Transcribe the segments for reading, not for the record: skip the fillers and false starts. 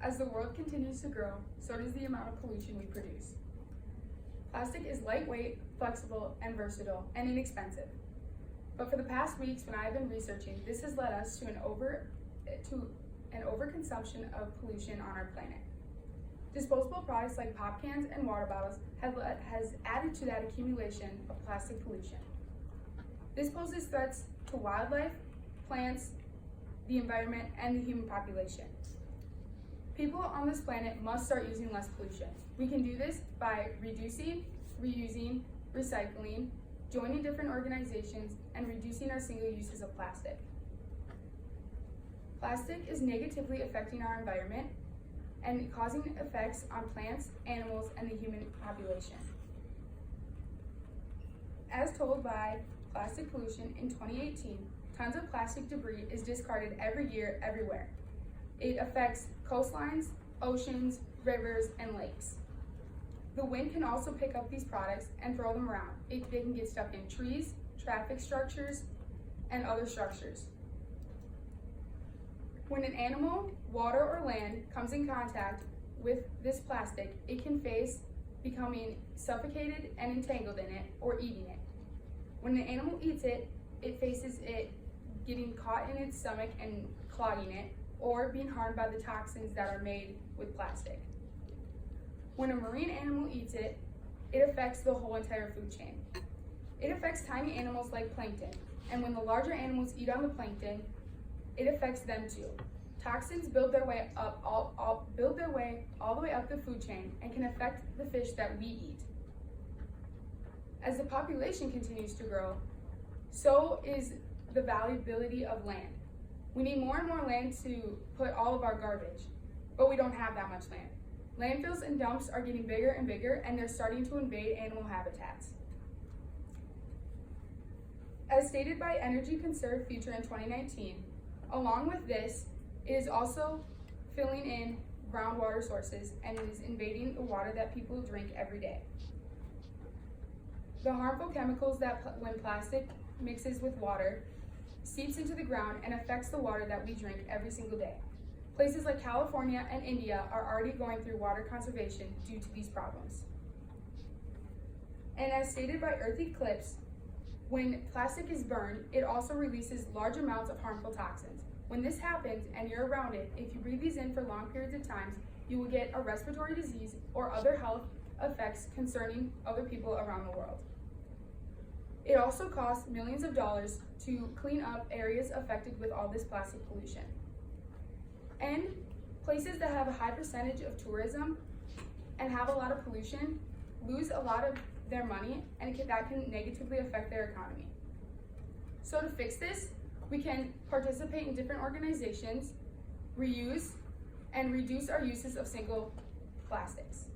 As the world continues to grow, so does the amount of pollution we produce. Plastic is lightweight, flexible, and versatile, and inexpensive. But for the past weeks when I have been researching, this has led us to an overconsumption of pollution on our planet. Disposable products like pop cans and water bottles has added to that accumulation of plastic pollution. This poses threats to wildlife, plants, the environment, and the human population. People on this planet must start using less pollution. We can do this by reducing, reusing, recycling, joining different organizations, and reducing our single uses of plastic. Plastic is negatively affecting our environment and causing effects on plants, animals, and the human population. As told by Plastic Pollution in 2018, tons of plastic debris is discarded every year everywhere. It affects coastlines, oceans, rivers, and lakes. The wind can also pick up these products and throw them around. They can get stuck in trees, traffic structures, and other structures. When an animal, water, or land comes in contact with this plastic, it can face becoming suffocated and entangled in it, or eating it. When an animal eats it, it faces it getting caught in its stomach and clogging it, or being harmed by the toxins that are made with plastic. When a marine animal eats it, it affects the whole entire food chain. It affects tiny animals like plankton, and when the larger animals eat on the plankton, it affects them too. Toxins build their way all the way up the food chain and can affect the fish that we eat. As the population continues to grow, so is the valuability of land. We need more and more land to put all of our garbage, but we don't have that much land. Landfills and dumps are getting bigger and bigger, and they're starting to invade animal habitats. As stated by Energy Conserve Future in 2019, along with this, it is also filling in groundwater sources and it is invading the water that people drink every day. The harmful chemicals that when plastic mixes with water seeps into the ground and affects the water that we drink every single day. Places like California and India are already going through water conservation due to these problems. And as stated by Earth Eclipse, when plastic is burned, it also releases large amounts of harmful toxins. When this happens and you're around it, if you breathe these in for long periods of time, you will get a respiratory disease or other health effects concerning other people around the world. It also costs millions of dollars to clean up areas affected with all this plastic pollution. And places that have a high percentage of tourism and have a lot of pollution lose a lot of their money, and that can negatively affect their economy. So to fix this, we can participate in different organizations, reuse, and reduce our uses of single plastics.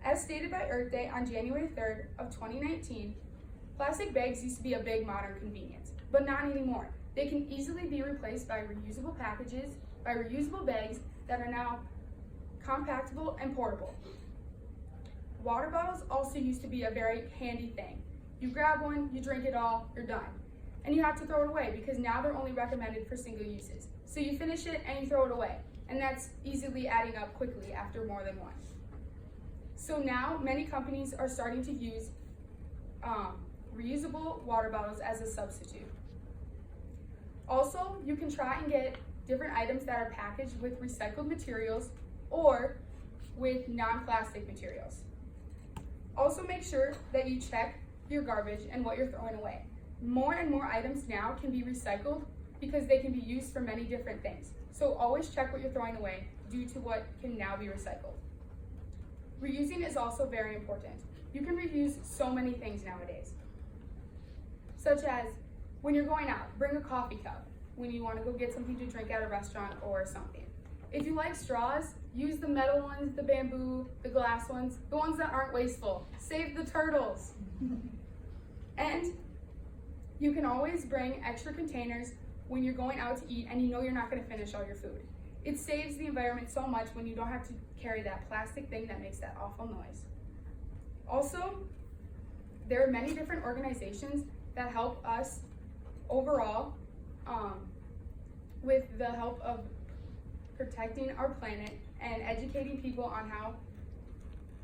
As stated by Earth Day on January 3rd of 2019, plastic bags used to be a big modern convenience, but not anymore. They can easily be replaced by reusable packages, by reusable bags that are now compactable and portable. Water bottles also used to be a very handy thing. You grab one, you drink it all, you're done. And you have to throw it away because now they're only recommended for single uses. So you finish it and you throw it away. And that's easily adding up quickly after more than one. So now many companies are starting to use reusable water bottles as a substitute. Also, you can try and get different items that are packaged with recycled materials or with non-plastic materials. Also make sure that you check your garbage and what you're throwing away. More and more items now can be recycled because they can be used for many different things. So always check what you're throwing away due to what can now be recycled. Reusing is also very important. You can reuse so many things nowadays, such as when you're going out, bring a coffee cup when you want to go get something to drink at a restaurant or something. If you like straws, use the metal ones, the bamboo, the glass ones, the ones that aren't wasteful. Save the turtles. And you can always bring extra containers when you're going out to eat and you know you're not going to finish all your food. It saves the environment so much when you don't have to carry that plastic thing that makes that awful noise. Also, there are many different organizations that help us overall with the help of protecting our planet and educating people on how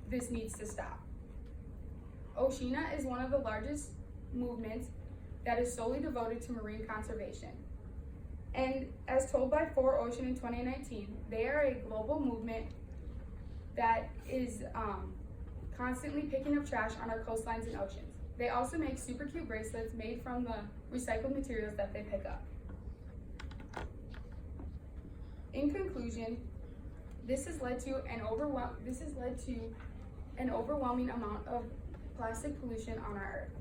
this needs to stop. Oceana is one of the largest movements that is solely devoted to marine conservation. And as told by 4Ocean in 2019, they are a global movement that is constantly picking up trash on our coastlines and oceans. They also make super cute bracelets made from the recycled materials that they pick up. In conclusion, this has led to an overwhelming amount of plastic pollution on our Earth.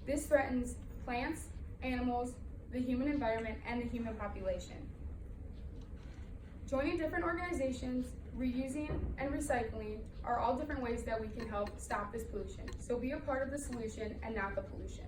This threatens plants, animals, the human environment, and the human population. Joining different organizations, reusing, and recycling are all different ways that we can help stop this pollution. So be a part of the solution and not the pollution.